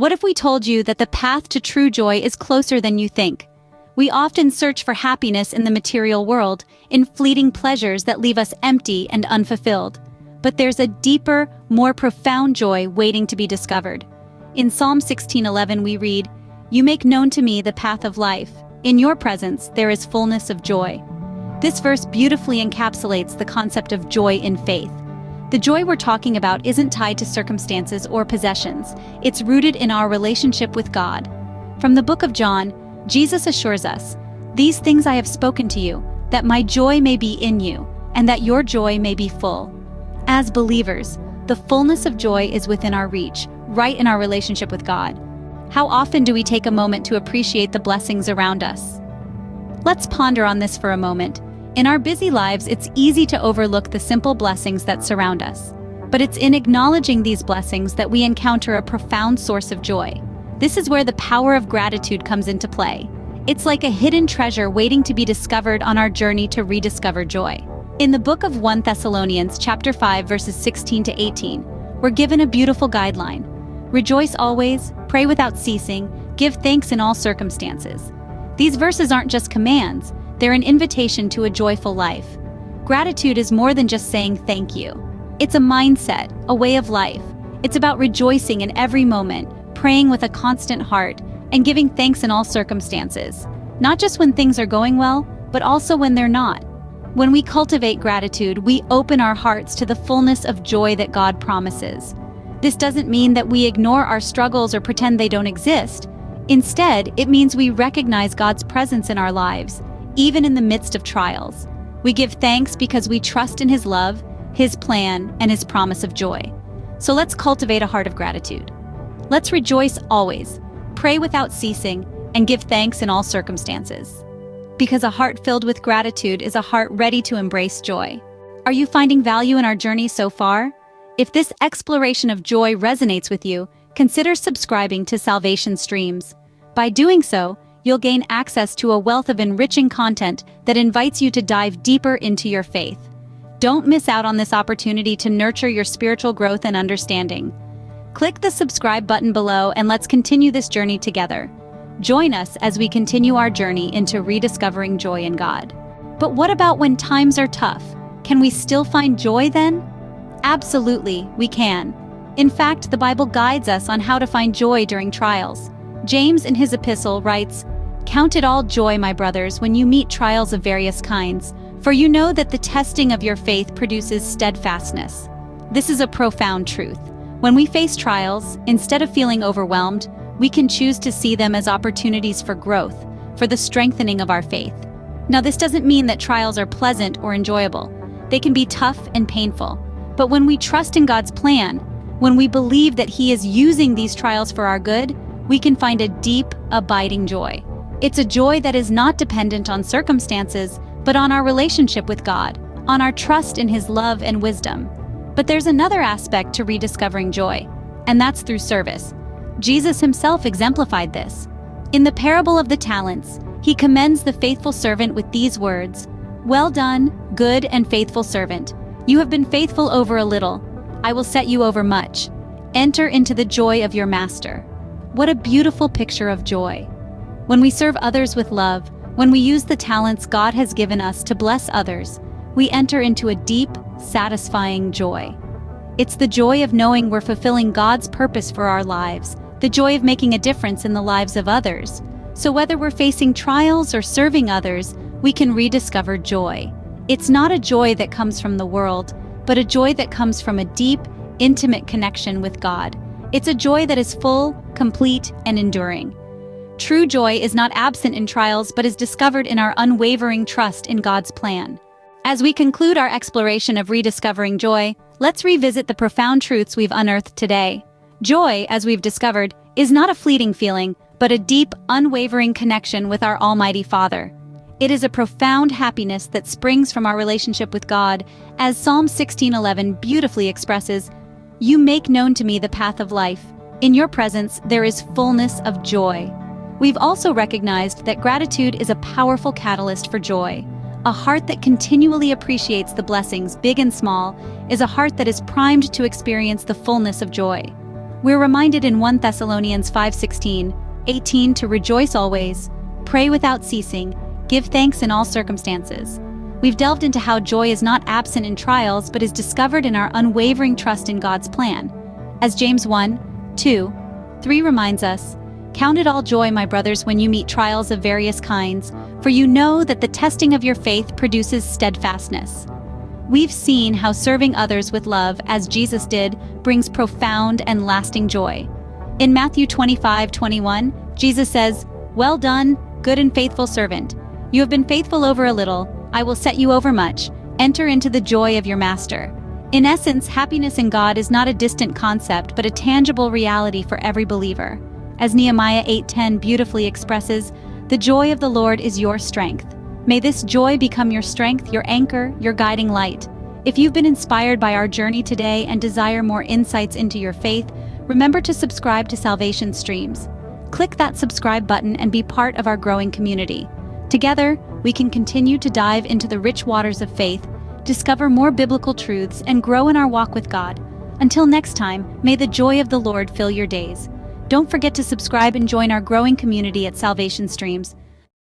What if we told you that the path to true joy is closer than you think? We often search for happiness in the material world, in fleeting pleasures that leave us empty and unfulfilled. But there's a deeper, more profound joy waiting to be discovered. In Psalm 16:11 we read, "You make known to me the path of life. In your presence there is fullness of joy." This verse beautifully encapsulates the concept of joy in faith. The joy we're talking about isn't tied to circumstances or possessions. It's rooted in our relationship with God. From the book of John, Jesus assures us, "These things I have spoken to you, that my joy may be in you, and that your joy may be full." As believers, the fullness of joy is within our reach, right in our relationship with God. How often do we take a moment to appreciate the blessings around us? Let's ponder on this for a moment. In our busy lives, it's easy to overlook the simple blessings that surround us. But it's in acknowledging these blessings that we encounter a profound source of joy. This is where the power of gratitude comes into play. It's like a hidden treasure waiting to be discovered on our journey to rediscover joy. In the book of 1 Thessalonians chapter 5 verses 16 to 18, we're given a beautiful guideline. Rejoice always, pray without ceasing, give thanks in all circumstances. These verses aren't just commands, they're an invitation to a joyful life. Gratitude is more than just saying thank you. It's a mindset, a way of life. It's about rejoicing in every moment, praying with a constant heart, and giving thanks in all circumstances. Not just when things are going well, but also when they're not. When we cultivate gratitude, we open our hearts to the fullness of joy that God promises. This doesn't mean that we ignore our struggles or pretend they don't exist. Instead, it means we recognize God's presence in our lives, even in the midst of trials. We give thanks because we trust in His love, His plan, and His promise of joy. So let's cultivate a heart of gratitude. Let's rejoice always, pray without ceasing, and give thanks in all circumstances. Because a heart filled with gratitude is a heart ready to embrace joy. Are you finding value in our journey so far? If this exploration of joy resonates with you, consider subscribing to Salvation Streams. By doing so, you'll gain access to a wealth of enriching content that invites you to dive deeper into your faith. Don't miss out on this opportunity to nurture your spiritual growth and understanding. Click the subscribe button below and let's continue this journey together. Join us as we continue our journey into rediscovering joy in God. But what about when times are tough? Can we still find joy then? Absolutely, we can. In fact, the Bible guides us on how to find joy during trials. James in his epistle writes, "Count it all joy, my brothers, when you meet trials of various kinds, for you know that the testing of your faith produces steadfastness." This is a profound truth. When we face trials, instead of feeling overwhelmed, we can choose to see them as opportunities for growth, for the strengthening of our faith. Now, this doesn't mean that trials are pleasant or enjoyable. They can be tough and painful. But when we trust in God's plan, when we believe that He is using these trials for our good, we can find a deep, abiding joy. It's a joy that is not dependent on circumstances, but on our relationship with God, on our trust in His love and wisdom. But there's another aspect to rediscovering joy, and that's through service. Jesus Himself exemplified this. In the parable of the talents, He commends the faithful servant with these words, "Well done, good and faithful servant. You have been faithful over a little. I will set you over much. Enter into the joy of your master." What a beautiful picture of joy. When we serve others with love, when we use the talents God has given us to bless others, we enter into a deep, satisfying joy. It's the joy of knowing we're fulfilling God's purpose for our lives, the joy of making a difference in the lives of others. So whether we're facing trials or serving others, we can rediscover joy. It's not a joy that comes from the world, but a joy that comes from a deep, intimate connection with God. It's a joy that is full, complete, and enduring. True joy is not absent in trials, but is discovered in our unwavering trust in God's plan. As we conclude our exploration of rediscovering joy, let's revisit the profound truths we've unearthed today. Joy, as we've discovered, is not a fleeting feeling, but a deep, unwavering connection with our Almighty Father. It is a profound happiness that springs from our relationship with God, as Psalm 16:11 beautifully expresses, "You make known to me the path of life. In your presence there is fullness of joy." We've also recognized that gratitude is a powerful catalyst for joy. A heart that continually appreciates the blessings, big and small, is a heart that is primed to experience the fullness of joy. We're reminded in 1 Thessalonians 5:16, 18 to rejoice always, pray without ceasing, give thanks in all circumstances. We've delved into how joy is not absent in trials but is discovered in our unwavering trust in God's plan. As James 1:2-3 reminds us, "Count it all joy, my brothers, when you meet trials of various kinds, for you know that the testing of your faith produces steadfastness." We've seen how serving others with love, as Jesus did, brings profound and lasting joy. In Matthew 25:21, Jesus says, "Well done, good and faithful servant. You have been faithful over a little, I will set you over much. Enter into the joy of your master." In essence, happiness in God is not a distant concept but a tangible reality for every believer. As Nehemiah 8:10 beautifully expresses, "The joy of the Lord is your strength." May this joy become your strength, your anchor, your guiding light. If you've been inspired by our journey today and desire more insights into your faith, remember to subscribe to Salvation Streams. Click that subscribe button and be part of our growing community. Together, we can continue to dive into the rich waters of faith, discover more biblical truths, and grow in our walk with God. Until next time, may the joy of the Lord fill your days. Don't forget to subscribe and join our growing community at Salvation Streams.